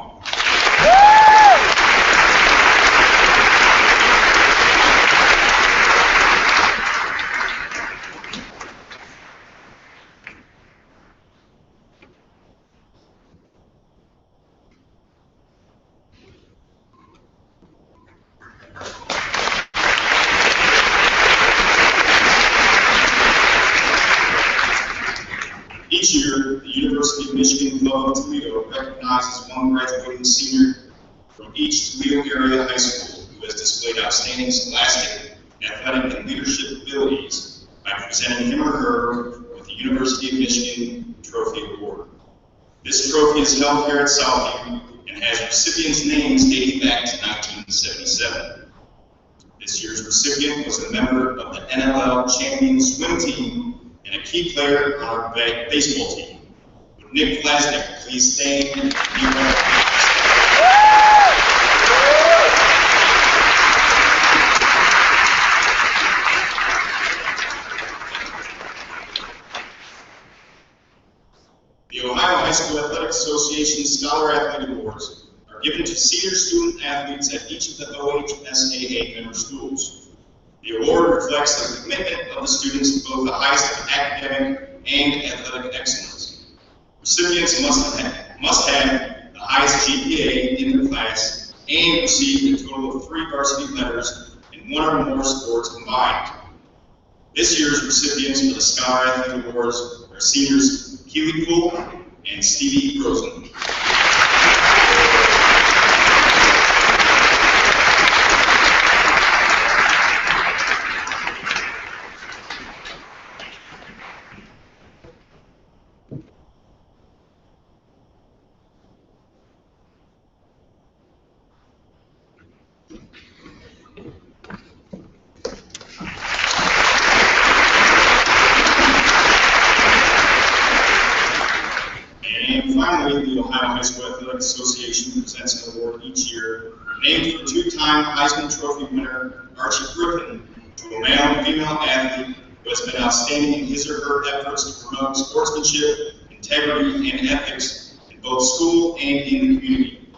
Each year, the University of Michigan Club of Toledo recognizes one graduating senior from each Toledo area high school who has displayed outstanding scholastic, athletic, and leadership abilities by presenting him or her with the University of Michigan Trophy Award. This trophy is held here at Southview and has recipients' names dating back to 1977. This year's recipient was a member of the NLL champion swim team and a key player on our baseball team. Would Nick Plasnick please stand and be recognized? The Ohio High School Athletic Association Scholar Athlete Awards are given to senior student athletes at each of the OHSAA member schools. The award reflects the commitment of the students to both the highest of academic and athletic excellence. Recipients must have the highest GPA in their class and receive a total of 3 varsity letters in 1 or more sports combined. This year's recipients for the Scholar Athlete Awards are seniors Keely Poole and Stevie Rosen. Finally, the Ohio High School Athletic Association presents an award each year named for 2-time Heisman Trophy winner Archie Griffin to a male and female athlete who has been outstanding in his or her efforts to promote sportsmanship, integrity, and ethics in both school and in the community.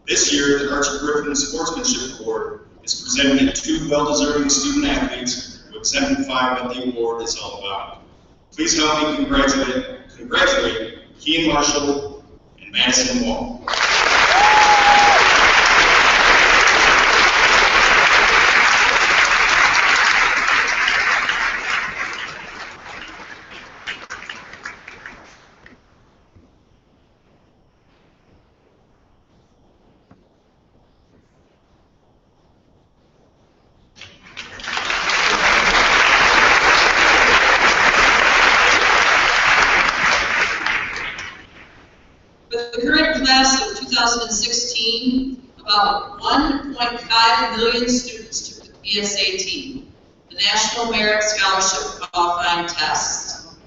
This year, the Archie Griffin Sportsmanship Award is presented to 2 well-deserving student athletes who exemplify what the award is all about. Please help me congratulate Kean Marshall and Madison Wall. The current class of 2016, about 1.5 million students took the PSAT, the National Merit Scholarship Qualifying Test.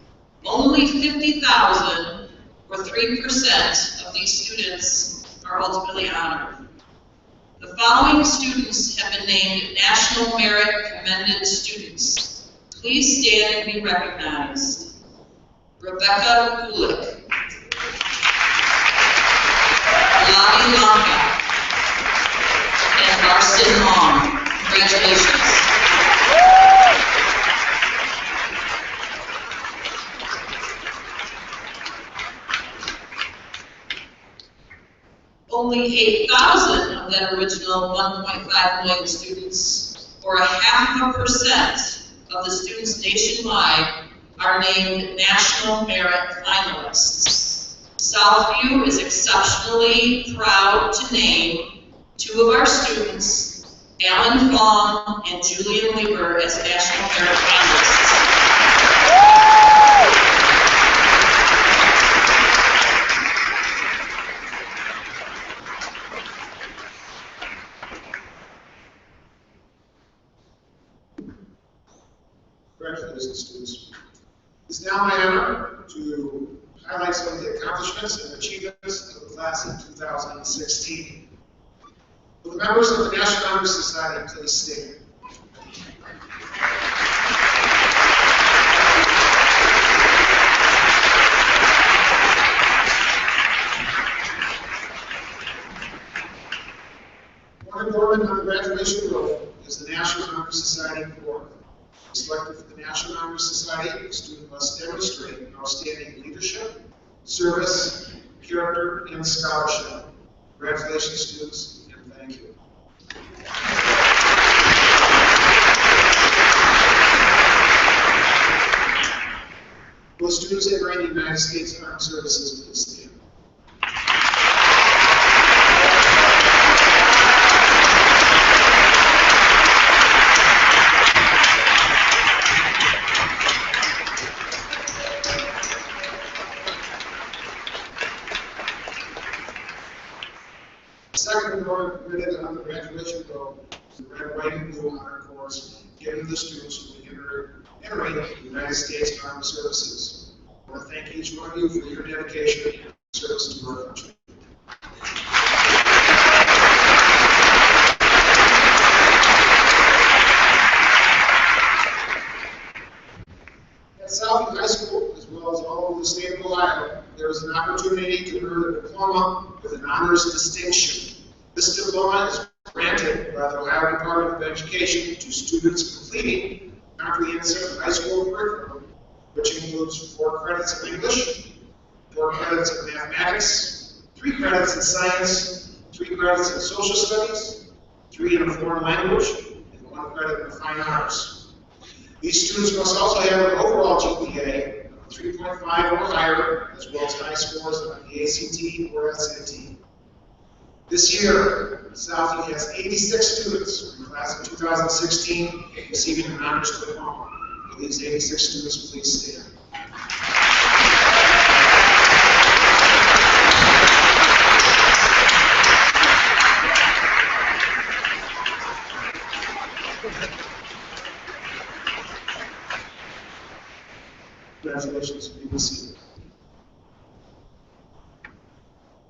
Only 50,000, or 3% of these students, are ultimately honored. The following students have been named National Merit Commended Students. Please stand and be recognized. Rebecca Gulick. Lani Lanka. And Marcin Long. Congratulations. Only 8,000 of that original 1.5 million students, or 0.5% of the students nationwide, are named National Merit Finalists. Southview is exceptionally proud to name 2 of our students, Alan Fong and Julian Lieber, as National Merit Finalists. Congratulations, students. It's now my honor to highlight some of the accomplishments and achievements of the class of 2016. Will the members of the National Honor Society please stand? One enrollment on the graduation roll is the National Honor Society Award. Selected for the National Honor Society, the student must demonstrate outstanding leadership, service, character, and scholarship. Congratulations, students, and thank you. Will students entering the United States Armed Services please stand? Second enrollment permitted on the graduation roll is the red, white, and blue honor course given to the students who will be entering the United States Armed Services. I want to thank each one of you for your dedication and service to our country. At Southview High School, as well as all over the state of Ohio, there is an opportunity to earn a diploma with an honors distinction. This diploma is granted by the Ohio Department of Education to students completing comprehensive high school curriculum, which includes 4 credits of English, 4 credits of mathematics, 3 credits in science, 3 credits in social studies, 3 in a foreign language, and 1 credit in fine arts. These students must also have an overall GPA of 3.5 or higher, as well as high scores on the ACT or SAT. This year, Southview has 86 students from the class of 2016 receiving an honors diploma. Will these 86 students please stand? Congratulations, be seated.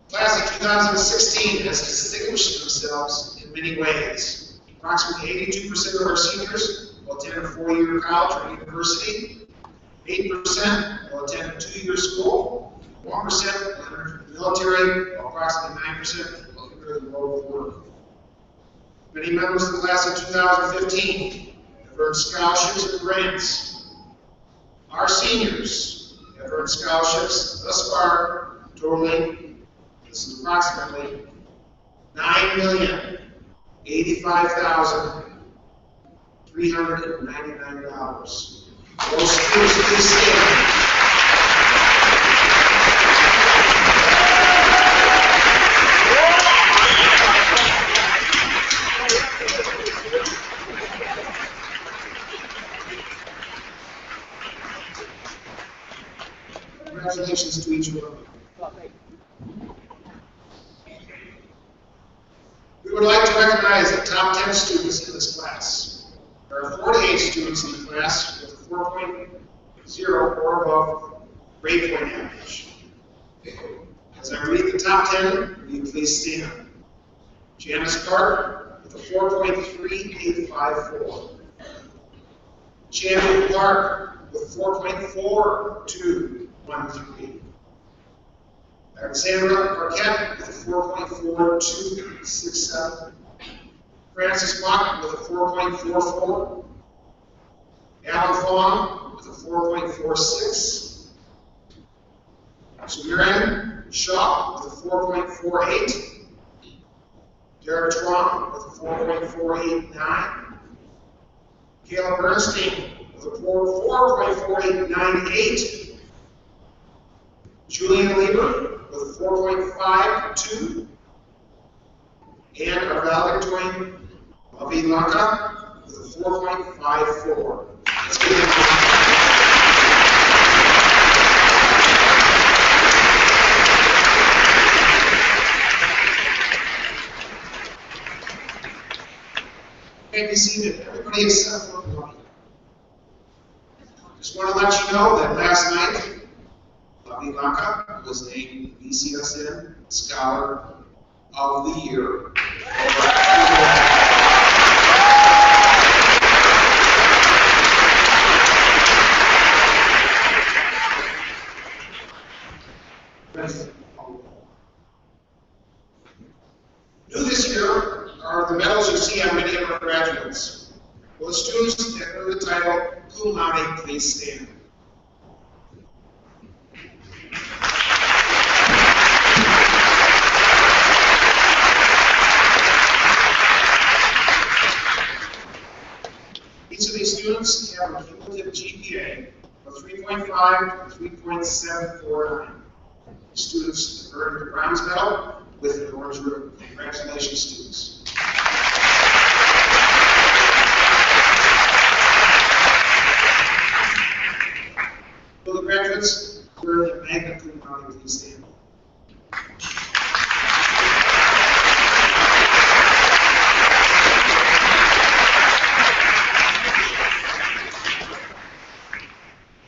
Class of 2016 has distinguished themselves in many ways. Approximately 82% of our seniors will attend a 4-year college or university, 8% will attend a 2-year school, 1% will enter the military, while approximately 9% will enter the world of work. Many members of the class of 2015 have earned scholarships and grants. Our seniors have earned scholarships thus far totaling, this is approximately $9,085,399. Those students please stand. Congratulations to each one of them. We would like to recognize the top 10 students in this class. There are 48 students in the class with a 4.0 or above grade point average. As I read the top 10, will you please stand? Janice Clark with a 4.3854. Champion Clark with 4.4213. Alexandra Arquette with a 4.4267. Francis Mock with a 4.44. Alan Fong with a 4.46. Samiran Shaw with a 4.48. Derek Twong with a 4.489. Caleb Bernstein with a 4.4898. Julian Lieber with a 4.52. And our valedictorian, Avi Lanka, with a 4.54. Let's give them be seated. Everybody except for one. Just want to let you know that last night, Avi Lanka was named BCSN Scholar of the Year. New this year are the medals you see on many of our graduates. Will the students that earn the title cum laude please stand? Each of these students have a cumulative GPA of 3.5 to 3.749. Students earned the bronze medal with an orange ribbon. Congratulations, students. Will the graduates earn the magna cum laude please stand?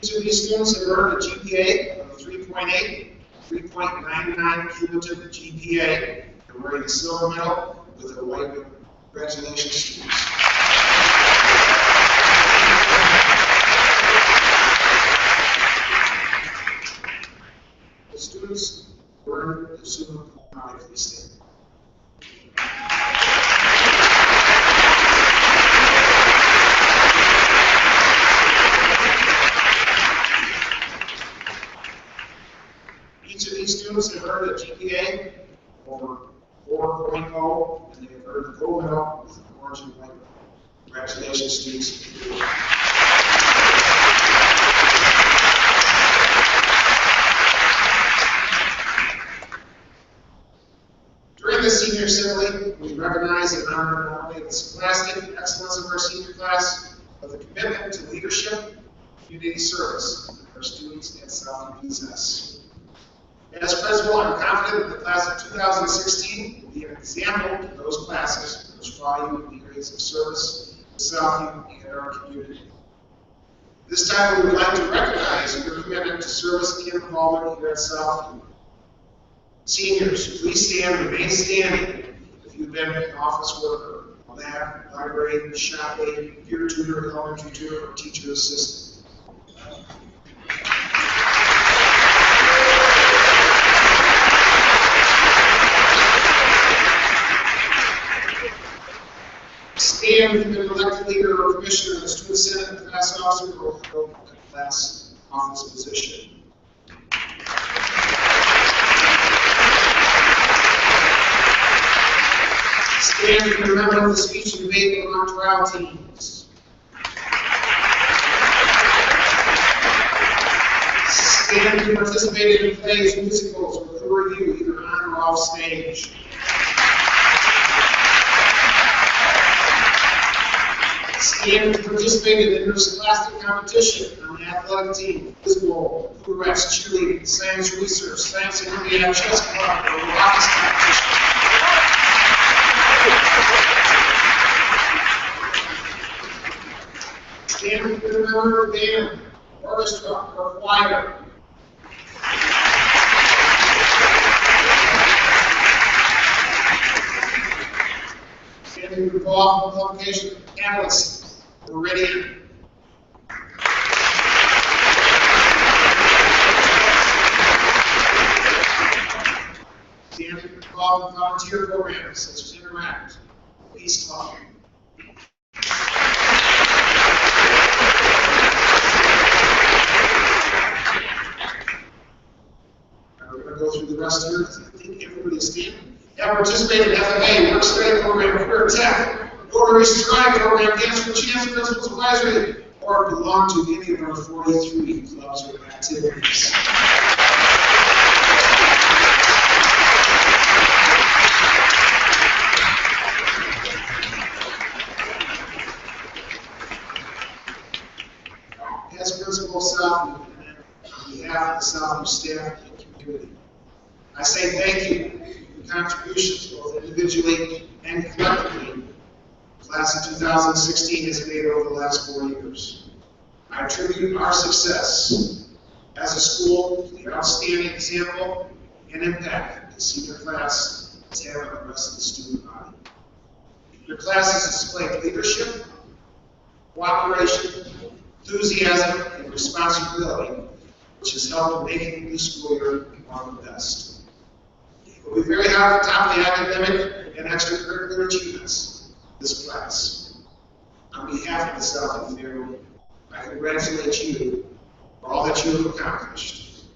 Each of these students have earned a GPA of 3.8, 3.99 cumulative GPA, and wearing a silver medal with a white ribbon. Congratulations, students. The students who earned the summa cum laude please stand. Each of these students have earned a GPA over 4.0, and they have earned the gold medal with an orange and white. Congratulations, students. During the senior assembly, we recognize and honor not only the scholastic excellence of our senior class, but the commitment to leadership and community service that our students at Southview possess. As principal, I'm confident that the class of 2016 will be an example to those classes which value the areas of service to Southview and our community. This time, we would like to recognize your commitment to service and involvement here at Southview. Seniors, please stand and remain standing if you've been an office worker, a lab, library, shop aide, peer tutor, elementary tutor, or teacher assistant. Stand if you've been elected leader or commissioner in the student senate, class officer, or held a class office position. Stand if you're a member of the speech and debate and mock trial teams. Stand if you participated in plays, musicals, or career review, either on or off stage. Stand if you participated in interscholastic competition on the athletic team, baseball, pirouettes, cheerleading, science research, science and Olympiad, chess club, or robotics competition. Stand if you're a member of a band, orchestra, or choir. Thank you to all publication panelists. We're ready. Standing involved in volunteer programs such as Interact, Peace Club. We're going to go through the rest here. I think everybody's standing. Have participated in FFA, Work Study Program, Career Tech, Rotary Strive Program, Dance for Chance, Principals Advisory, or belong to any of our 43 clubs or activities. As principal of Southview, and on behalf of the Southview staff and community, I say thank you for your contributions, both individually and collectively, the class of 2016 has made over the last 4 years. I attribute our success as a school to the outstanding example and impact the senior class has had on the rest of the student body. Your class has displayed leadership, cooperation, enthusiasm, and responsibility, which has helped in making the school year one of the best. We'll be very hard at the top of the academic and extracurricular achievements of this class. On behalf of the Southview family, I congratulate you for all that you have accomplished.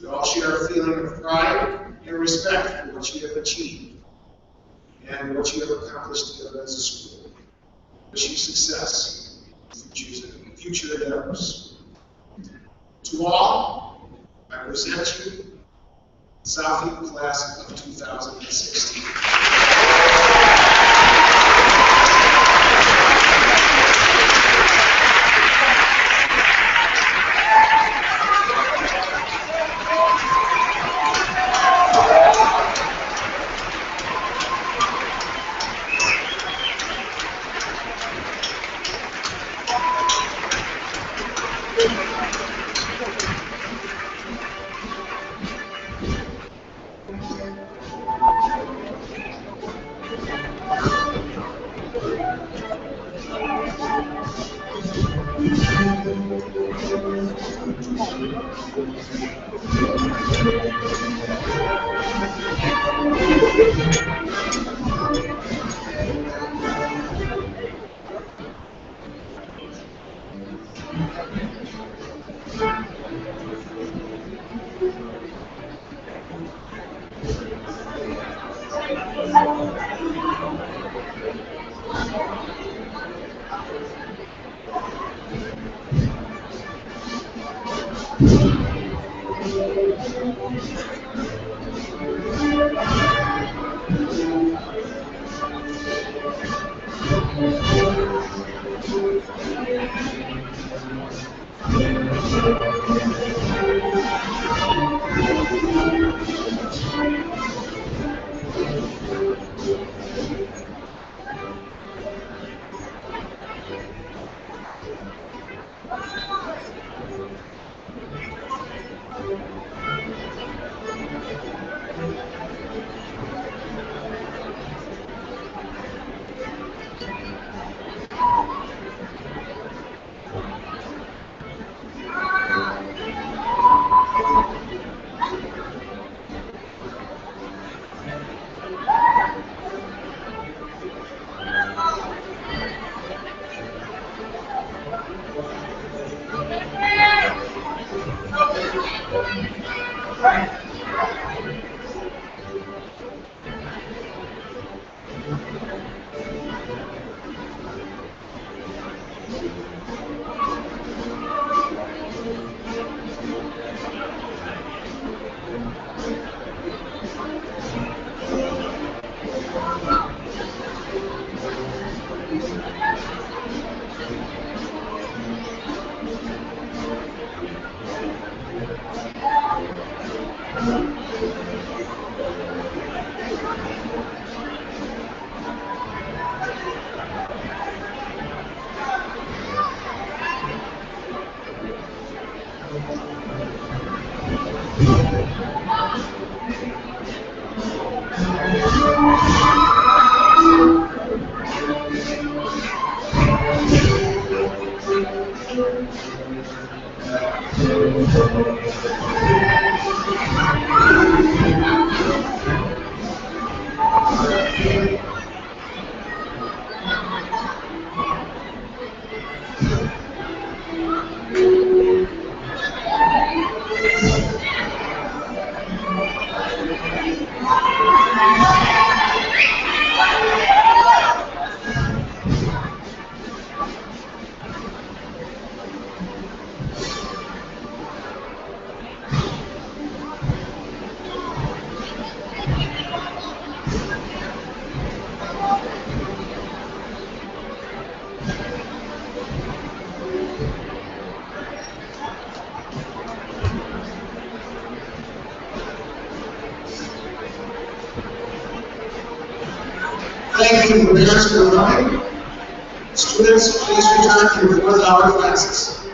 We all share a feeling of pride and respect for what you have achieved and what you have accomplished together as a school. Wish you success in future endeavors. To all, I present you the Southview class of 2016. Thank you, parents, for coming. Students, please return to your 4th hour classes.